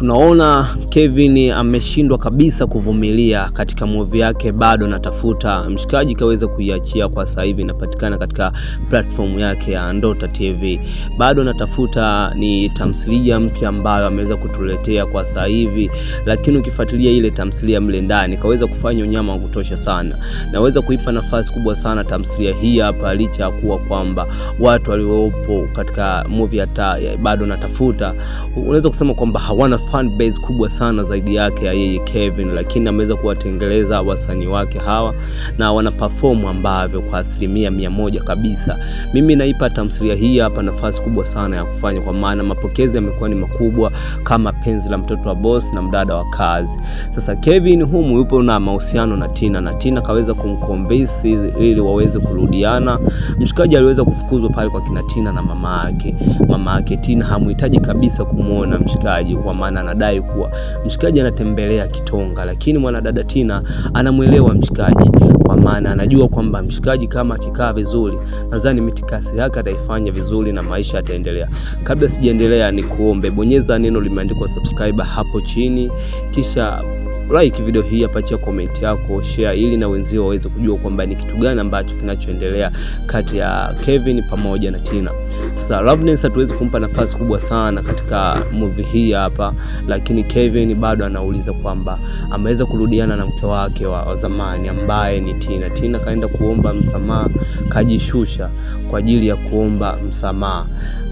Tunaona Kevin ameshindwa kabisa kuvumilia katika movie yake Bado Natafuta. Mshikaji kaweza kuiachia kwa sasa hivi, inapatikana katika platform yake ya Ndota TV. Bado Natafuta ni tamthilia mpya ambayo ameweza kutuletea kwa sasa hivi, lakini ukifuatilia ile tamthilia mle ndani kaweza kufanya unyama wa kutosha sana. Naweza kuipa nafasi kubwa sana tamthilia hii hapa, licha ya kuwa kwamba watu waliopo katika movie ya Bado Natafuta unaweza kusema kwamba hawana fan base kubwa sana zaidi yake ya yeye Kevin, lakini ameweza kuwatengeleza wasanii wake hawa na wana perform ambavyo kwa 100% kabisa. Mimi naipa tamthilia hii hapa nafasi kubwa sana ya kufanya, kwa maana mapokezi yamekuwa ni makubwa kama Penzi la Mtoto wa Boss na Mdada wa Kazi. Sasa Kevin humu yupo na mahusiano na Tina, na Tina kaweza kumconvince ili waweze kurudiana. Mshikaji aliweza kufukuzwa pale kwa kina Tina na mama yake Tina hamuhitaji kabisa kumuona mshikaji, kwa maana anadai kuwa mshikaji anatembelea kitonga, lakini mwanadada Tina anamuelewa mshikaji, kwa maana anajua kwamba mshikaji kama akikaa vizuri, nadhani mitikasi yake ataifanya vizuri na maisha yataendelea. Kabla sijaendelea, ni kuombe bonyeza neno limeandikwa subscribe hapo chini, kisha like video hii, apacha comment yako, share ili na wenzio waweze kujua kwamba ni kitu gani ambacho kinachoendelea kati ya Kevin pamoja na Tina. Sasa Loveness hatuwezi kumpa nafasi kubwa sana katika movie hii hapa, lakini Kevin bado anauliza kwamba ameweza kurudiana na mke wake wa zamani ambaye ni Tina. Tina kaenda kuomba msamaha, kajishusha kwa ajili ya kuomba msamaha,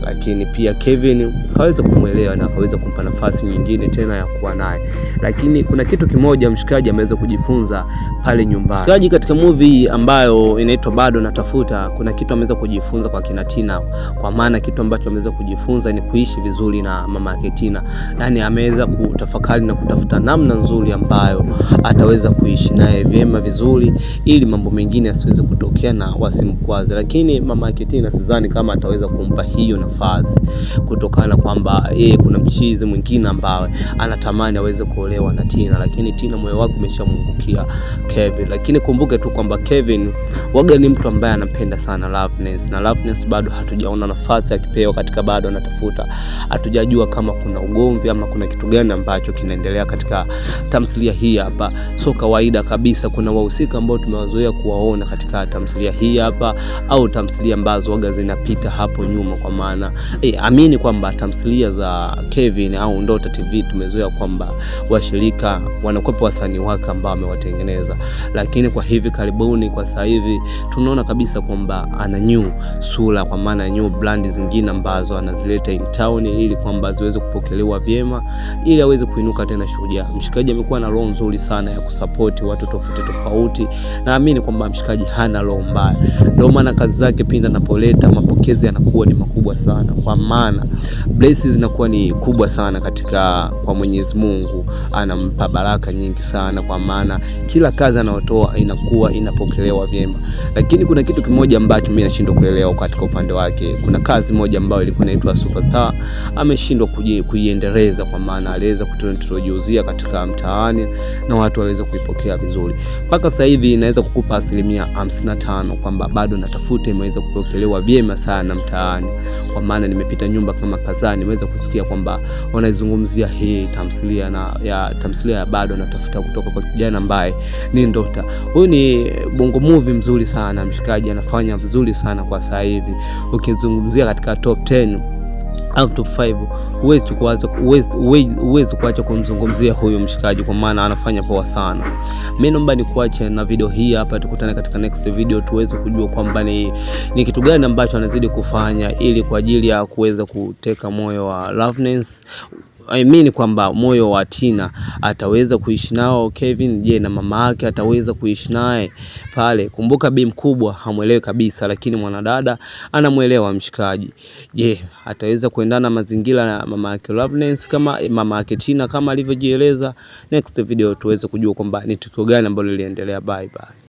lakini pia Kevin kaweza kumuelewa na kaweza kumpa nafasi nyingine tena ya kuwa naye. Lakini kuna kitu kimoja mshikaji ameweza kujifunza pale nyumbani. Mshikaji katika movie ambayo inaitwa Bado Natafuta, kuna kitu ameweza kujifunza kwa kina Tina, kwa maana kitu ambacho ameweza kujifunza ni kuishi vizuri na mama yake Tina. Yani ameweza kutafakari na kutafuta namna nzuri ambayo ataweza kuishi naye vyema vizuri, ili mambo mengine yasiweze kutokea na wasimkwaze. Lakini mama yake Tina sidhani kama ataweza kumpa hiyo nafasi, kutokana kwamba yeye kuna mchizi mwingine ambaye anatamani aweze kuolewa na Tina, lakini Tina moyo wake umeshamungukia Kevin. Lakini kumbuke tu kwamba Kevin waga ni mtu ambaye anapenda sana Loveness, na Loveness bado hatujaona nafasi ya kipeo katika Bado Natafuta. Hatujajua kama kuna ugomvi ama kuna kitu gani ambacho kinaendelea katika tamthilia hii hapa. So kawaida kabisa kuna wahusika ambao tumewazoea kuwaona katika tamthilia hii hapa au tamthilia ambazo waga zinapita hapo nyuma, kwa maana amini kwamba tamthilia za Kevin au Ndota TV tumezoea kwamba washirika wanakuwa wasanii wake ambao wamewatengeneza, lakini kwa hivi karibuni, kwa sasa hivi tunaona kabisa kwamba ana new sura, kwa maana new brand zingine ambazo anazileta in town ili kwamba ziweze kupokelewa vyema, ili aweze kuinuka tena shujaa. Mshikaji amekuwa na roho nzuri sana ya kusupport watu tofauti, naamini kwamba mshikaji hana roho mbaya, ndio maana kazi zake pindi anapoleta mapokezi yanakuwa ni makubwa sana, kwa maana blessings zinakuwa ni kubwa sana kwa Mwenyezi Mungu, anampa baraka nyingi sana, kwa maana kila kazi anayotoa inakuwa inapokelewa vyema. Lakini kuna kitu kimoja ambacho mimi nashindwa kuelewa katika upande wake. Kuna kazi moja ambayo ilikuwa inaitwa Superstar, ameshindwa kuiendeleza, kwa maana aliweza kutuintroduce katika mtaani na watu waweza kuipokea vizuri. Mpaka sasa hivi inaweza kukupa 55% kwamba Bado Natafuta imeweza kupokelewa vyema sana mtaani, kwa maana nimepita nyumba kama kadhaa, nimeweza kusikia kwamba wanaizungumzia hii tamthilia ya Bado Natafuta kutoka kwa kijana ambaye ni Ndota. Huyu ni bongo movie mzuri sana, mshikaji anafanya vizuri sana kwa sasa hivi. Ukizungumzia katika top 10 au top 5 huwezi kuacha kumzungumzia huyo mshikaji, kwa maana anafanya poa sana. Mimi naomba nikuache na video hii hapa, tukutane katika next video tuweze kujua kwamba ni kitu gani ambacho anazidi kufanya ili kwa ajili ya kuweza kuteka moyo wa Loveness. Kwamba moyo wa Tina ataweza kuishi nao Kevin. Je, na mama yake ataweza kuishi naye pale? Kumbuka bi mkubwa hamuelewi kabisa, lakini mwanadada anamuelewa mshikaji. Je, ataweza kuendana mazingira na mama yake Loveness kama mama yake Tina kama alivyojieleza? Next video tuweze kujua kwamba ni tukio gani ambalo liliendelea. Bye bye.